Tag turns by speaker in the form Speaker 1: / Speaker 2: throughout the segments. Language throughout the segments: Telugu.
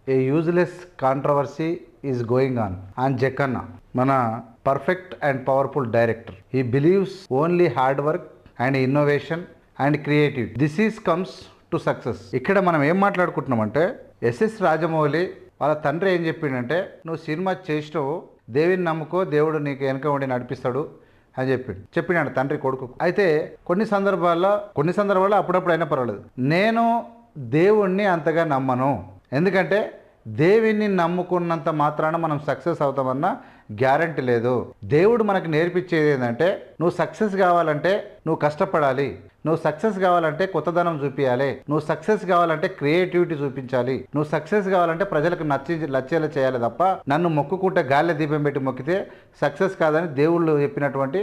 Speaker 1: A useless controversy is going on Jakkanna, మన perfect and powerful director. He believes only hard work and innovation and creativity. This is comes to success. ఇక్కడ మనం ఏం మాట్లాడుకుంటున్నామంటే, ఎస్ఎస్ రాజమౌళి వాళ్ళ తండ్రి ఏం చెప్పిండంటే, నువ్వు సినిమా చేసినావు, దేవుని నమ్ముకో, దేవుడు నీకు వెనక ఉండి నడిపిస్తాడు అని చెప్పినాడు తండ్రి కొడుకు. అయితే కొన్ని సందర్భాల్లో అప్పుడప్పుడు అయినా పర్వాలేదు, నేను దేవుణ్ణి అంతగా నమ్మను. ఎందుకంటే దేవుణ్ణి నమ్ముకున్నంత మాత్రాన మనం సక్సెస్ అవుతామన్న గ్యారంటీ లేదు. దేవుడు మనకు నేర్పించేది ఏంటంటే, నువ్వు సక్సెస్ కావాలంటే నువ్వు కష్టపడాలి, నువ్వు సక్సెస్ కావాలంటే కొత్తదనం చూపించాలి, నువ్వు సక్సెస్ కావాలంటే క్రియేటివిటీ చూపించాలి, నువ్వు సక్సెస్ కావాలంటే ప్రజలకు నచ్చేలా చేయాలి తప్ప నన్ను మొక్కుకుంటే గాలిలో దీపం పెట్టి మొక్కితే సక్సెస్ కాదని దేవుళ్ళు చెప్పినటువంటి,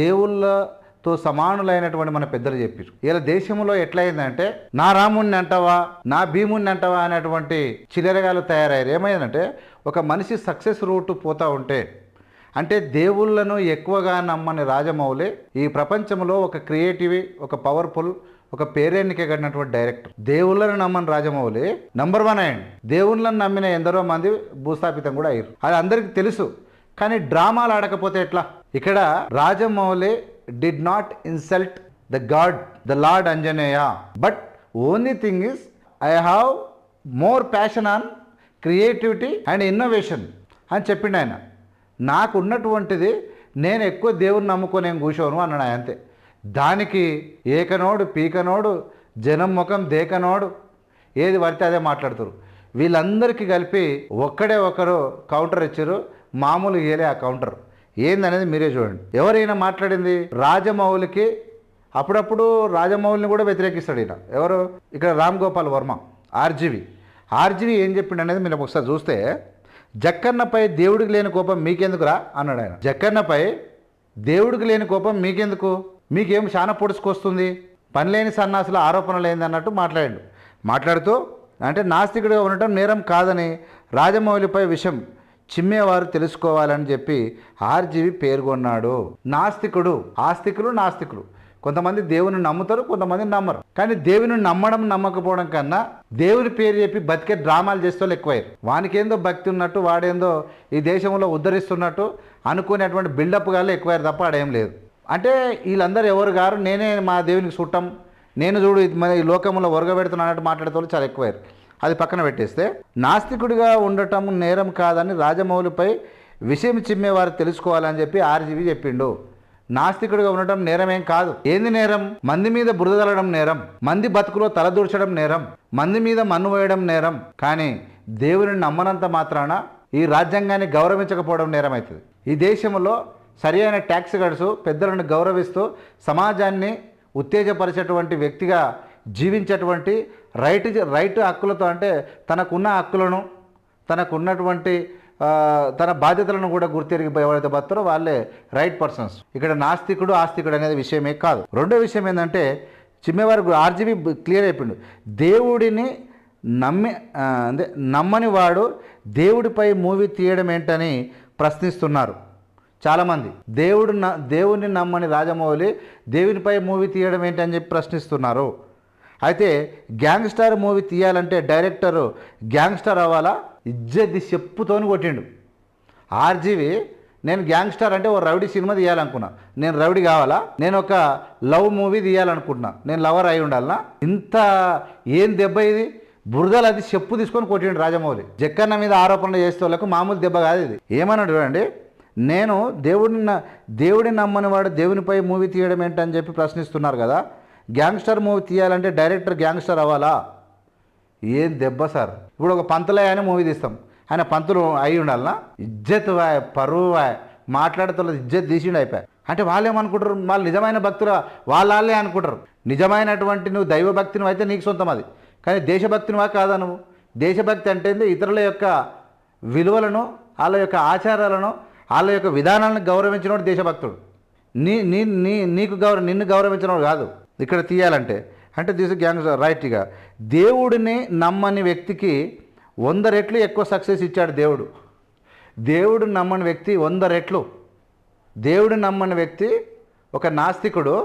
Speaker 1: దేవుళ్ళతో సమానులైనటువంటి మన పెద్దలు చెప్పారు. ఇలా దేశంలో ఎట్లయిందంటే, నా రాముణ్ణి అంటావా, నా భీముణ్ణి అంటావా అనేటువంటి చిల్లరగాలు తయారయ్యారు. ఏమైందంటే, ఒక మనిషి సక్సెస్ రూట్ పోతూ ఉంటే, అంటే దేవుళ్ళను ఎక్కువగా నమ్మని రాజమౌళి ఈ ప్రపంచంలో ఒక క్రియేటివ్, ఒక పవర్ఫుల్, ఒక పేరెన్నికగడినటువంటి డైరెక్టర్. దేవుళ్ళను నమ్మని రాజమౌళి నంబర్ 1 అయ్యండి. దేవుళ్ళను నమ్మిన ఎందరో మంది భూస్థాపితం కూడా అయ్యారు, అది అందరికీ తెలుసు. కానీ డ్రామాలు ఆడకపోతే ఎట్లా? ఇక్కడ Rajamouli did not insult the God, the Lord Anjaneya, but only thing is I have more passion on creativity and innovation అని చెప్పిండు ఆయన. నాకు ఉన్నటువంటిది, నేను ఎక్కువ దేవుని నమ్ముకొని నేను కూర్చోను అన్నాడు ఆయన. అంతే. దానికి ఏకనోడు పీకనోడు జనం ముఖం దేకనోడు ఏది పడితే అదే మాట్లాడుతారు. వీళ్ళందరికీ కలిపి ఒక్కడే ఒకరు కౌంటర్ ఇచ్చారు, మామూలు ఇయ్యలే ఆ కౌంటర్. ఏందనేది మీరే చూడండి. ఎవరైనా మాట్లాడింది రాజమౌళికి, అప్పుడప్పుడు రాజమౌళిని కూడా వ్యతిరేకిస్తాడు ఈయన. ఎవరు? ఇక్కడ రామ్ గోపాల్ వర్మ, ఆర్జీవి ఏం చెప్పిండు అనేది మీరు ఒకసారి చూస్తే, జక్కన్నపై దేవుడికి లేని కోపం మీకెందుకురా అన్నాడు ఆయన. జక్కన్నపై దేవుడికి లేని కోపం మీకెందుకు, మీకేం చాలా పొడుచుకొస్తుంది, పనిలేని సన్నాసుల ఆరోపణలు ఏంది అన్నట్టు మాట్లాడుతూ, అంటే నాస్తికుడిగా ఉండటం నేరం కాదని రాజమౌళిపై విషయం చిమ్మేవారు తెలుసుకోవాలని చెప్పి ఆర్జీవి పేర్కొన్నాడు. ఆస్తికులు కొంతమంది దేవుని నమ్ముతారు, కొంతమంది నమ్మరు. కానీ దేవుని నమ్మడం నమ్మకపోవడం కన్నా దేవుని పేరు చెప్పి బతికే డ్రామాలు చేసే వాళ్ళు ఎక్కువయ్యారు. వానికేందో భక్తి ఉన్నట్టు, వాడేందో ఈ దేశంలో ఉద్ధరిస్తున్నట్టు అనుకునేటువంటి బిల్డప్ గాళ్ళు ఎక్కువయ్యారు తప్ప ఆడేం లేదు. అంటే వీళ్ళందరూ ఎవరు గారు, నేనే మా దేవునికి చుట్టం, నేను చూడు ఈ లోకంలో ఒరగబెడుతున్నా అన్నట్టు మాట్లాడే వాళ్ళు చాలా ఎక్కువయ్యారు. అది పక్కన పెట్టేస్తే, నాస్తికుడిగా ఉండటం నేరం కాదని రాజమౌళిపై విషయం చిమ్మేవారు తెలుసుకోవాలని చెప్పి ఆర్జీవి చెప్పిండు. నాస్తికుడిగా ఉండటం నేరమేం కాదు. ఏంది నేరం? మంది మీద బురద చల్లడం నేరం, మంది బతుకులో తలదూర్చడం నేరం, మంది మీద మన్ను వేయడం నేరం. కానీ దేవుని నమ్మనంత మాత్రాన ఈ రాజ్యాంగాన్ని గౌరవించకపోవడం నేరం అవుతుంది. ఈ దేశంలో సరి అయిన ట్యాక్స్ కడుతూ పెద్దలను గౌరవిస్తూ సమాజాన్ని ఉత్తేజపరిచేటువంటి వ్యక్తిగా జీవించేటువంటి రైట్ హక్కులతో, అంటే తనకున్న హక్కులను, తనకున్నటువంటి తన బాధ్యతలను కూడా గుర్తెరిగి ఎవరైతే బతారో వాళ్ళే రైట్ పర్సన్స్. ఇక్కడ నాస్తికుడు ఆస్తికుడు అనేది విషయమే కాదు. రెండో విషయం ఏంటంటే, చిమ్మేవారు ఆర్జీవి క్లియర్ అయిపోయిండు. దేవుడిని నమ్మని వాడు దేవుడిపై మూవీ తీయడం ఏంటని ప్రశ్నిస్తున్నారు చాలామంది. దేవుడిని నమ్మని రాజమౌళి దేవునిపై మూవీ తీయడం ఏంటని చెప్పి ప్రశ్నిస్తున్నారు. అయితే గ్యాంగ్స్టర్ మూవీ తీయాలంటే డైరెక్టరు గ్యాంగ్స్టర్ అవ్వాలా? ఇజ్జత్ చెప్పుతోని కొట్టిండు ఆర్జీవి. నేను గ్యాంగ్స్టర్ అంటే ఓ రౌడీ సినిమా తీయాలనుకున్నా, నేను రౌడీ కావాలా? నేను ఒక లవ్ మూవీ తీయాలనుకుంటున్నా, నేను లవర్ అయి ఉండాలనా? ఇంత ఏం దెబ్బ ఇది? బురదలు అది చెప్పు తీసుకొని కొట్టిండు రాజమౌళి. జక్కన్న మీద ఆరోపణలు చేసే వాళ్ళకు మామూలు దెబ్బ కాదు ఇది. ఏమన్నాడు చూడండి, నేను దేవుడిని నమ్మని వాడు దేవునిపై మూవీ తీయడం ఏంటని చెప్పి ప్రశ్నిస్తున్నారు కదా, గ్యాంగ్స్టర్ మూవీ తీయాలంటే డైరెక్టర్ గ్యాంగ్స్టర్ అవ్వాలా? ఏం దెబ్బ సార్. ఇప్పుడు ఒక పంతులయ్య అని మూవీ తీస్తాం, ఆయన పంతులు అయి ఉండాలనా? ఇజ్జత్ వాయ్, పరువు వాయ్, మాట్లాడుతున్నది ఇజ్జత్ తీసిండు అయిపోయాయి. అంటే వాళ్ళు ఏమనుకుంటారు, వాళ్ళు నిజమైన భక్తులు వాళ్ళే అనుకుంటారు. నిజమైనటువంటి నువ్వు దైవభక్తిని అయితే నీకు సొంతం అది, కానీ దేశభక్తినివా కాదా నువ్వు? దేశభక్తి అంటే ఇతరుల యొక్క విలువలను, వాళ్ళ యొక్క ఆచారాలను, వాళ్ళ యొక్క విధానాలను గౌరవించినోడు దేశభక్తుడు. నిన్ను గౌరవించినోడు కాదు ఇక్కడ తీయాలంటే. అంటే దిస్ గ్యాంగ్స్ రైట్గా. దేవుడిని నమ్మని వ్యక్తికి 100 రెట్లు ఎక్కువ సక్సెస్ ఇచ్చాడు దేవుడు. దేవుడు నమ్మని వ్యక్తి 100 రెట్లు, దేవుడు నమ్మని వ్యక్తి ఒక నాస్తికుడు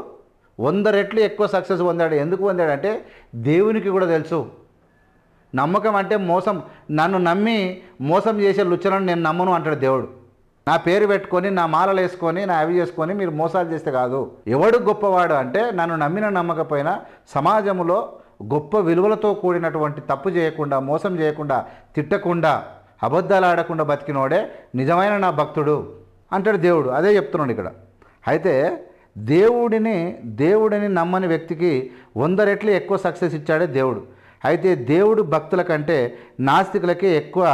Speaker 1: 100 రెట్లు ఎక్కువ సక్సెస్ పొందాడు. ఎందుకు పొందాడంటే దేవునికి కూడా తెలుసు నమ్మకం అంటే మోసం. నన్ను నమ్మి మోసం చేసే లుచ్చలను నేను నమ్మను అంటాడు దేవుడు. నా పేరు పెట్టుకొని నా మాలలు వేసుకొని నా అవి చేసుకొని మీరు మోసాలు చేస్తే కాదు. ఎవడు గొప్పవాడు అంటే నన్ను నమ్మిన నమ్మకపోయినా సమాజంలో గొప్ప విలువలతో కూడినటువంటి తప్పు చేయకుండా, మోసం చేయకుండా, తిట్టకుండా, అబద్ధాలు ఆడకుండా బతికినోడే నిజమైన నా భక్తుడు అంటాడు దేవుడు. అదే చెప్తున్నాడు ఇక్కడ. అయితే దేవుడిని నమ్మని వ్యక్తికి 100 రెట్లు ఎక్కువ సక్సెస్ ఇచ్చాడే దేవుడు. అయితే దేవుడు భక్తుల కంటే నాస్తికులకే ఎక్కువ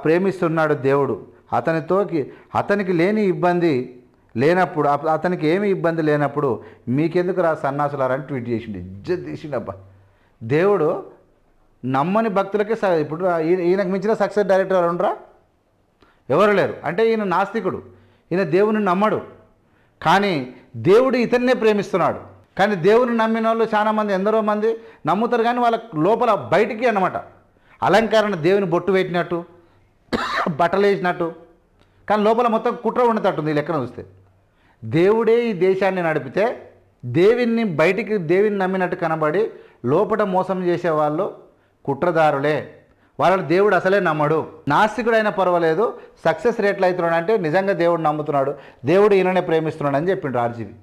Speaker 1: ప్రేమిస్తున్నాడు దేవుడు. అతనికి లేని ఇబ్బంది లేనప్పుడు, అతనికి ఏమి ఇబ్బంది లేనప్పుడు మీకెందుకు రా సన్నాసులారని ట్వీట్ చేసిండు. ఇజ్జత్ తీసిండబ్బా. దేవుడు నమ్మని భక్తులకే ఇప్పుడు ఈయనకు మించిన సక్సెస్ డైరెక్టర్ ఎవరు ఉండరా? ఎవరు లేరు. అంటే ఈయన నాస్తికుడు, ఈయన దేవుని నమ్మడు, కానీ దేవుడు ఇతన్నే ప్రేమిస్తున్నాడు. కానీ దేవుని నమ్మిన వాళ్ళు చాలామంది, ఎందరో మంది నమ్ముతారు, కానీ వాళ్ళ లోపల బయటికి అన్నమాట అలంకరణ దేవుని బొట్టు పెట్టినట్టు, బట్టలు వేసినట్టు, కానీ లోపల మొత్తం కుట్ర ఉండేటట్టుంది ఈ లెక్కన చూస్తే. దేవుడే ఈ దేశాన్ని నడిపితే దేవుని నమ్మినట్టు కనబడి లోపల మోసం చేసేవాళ్ళు కుట్రదారులే. వాళ్ళని దేవుడు అసలే నమ్మడు. నాస్తికుడైనా పర్వాలేదు, సక్సెస్ రేట్లు అవుతున్నాడు అంటే నిజంగా దేవుడు నమ్ముతున్నాడు, దేవుడు ఈయననే ప్రేమిస్తున్నాడు అని చెప్పిండు ఆర్జీవి.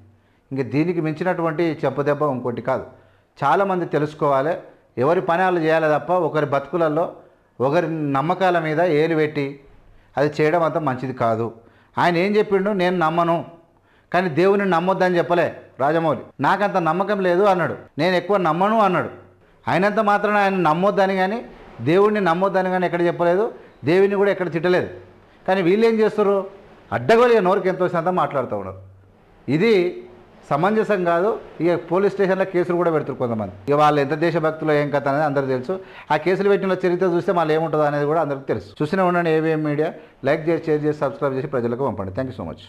Speaker 1: ఇంక దీనికి మించినటువంటి చెప్పదెబ్బ ఇంకోటి కాదు. చాలామంది తెలుసుకోవాలి, ఎవరి పని వాళ్ళు చేయాలి తప్ప ఒకరి బతుకులలో ఒకరి నమ్మకాల మీద ఏలు పెట్టి అది చేయడం అంత మంచిది కాదు. ఆయన ఏం చెప్పిండు, నేను నమ్మను కానీ దేవుని నమ్మొద్దని చెప్పలే రాజమౌళి. నాకంత నమ్మకం లేదు అన్నాడు, నేను ఎక్కువ నమ్మను అన్నాడు. అయినంత మాత్రాన ఆయన నమ్మొద్దని కానీ దేవుడిని నమ్మొద్దని కానీ ఎక్కడ చెప్పలేదు, దేవుని కూడా ఎక్కడ తిట్టలేదు. కానీ వీళ్ళు ఏం చేస్తారు, అడ్డగోలుగా నోరుకి ఎంతో శాతం మాట్లాడుతూ ఉన్నారు. ఇది సమంజసం కాదు. ఇక పోలీస్ స్టేషన్లో కేసులు కూడా పెడతారు కొంతమంది. ఇక వాళ్ళు ఎంత దేశభక్తులు ఏం కథ అనేది అందరికీ తెలుసు. ఆ కేసులు పెట్టిన చరిత్ర చూస్తే మళ్ళీ ఏముంటుందో అనేది కూడా అందరికీ తెలుసు. చూస్తూనే ఉండండి ఏవిఎం మీడియా. లైక్ చేసి, షేర్ చేసి, సబ్స్క్రైబ్ చేసి ప్రజలకు పంపండి. Thank you so much.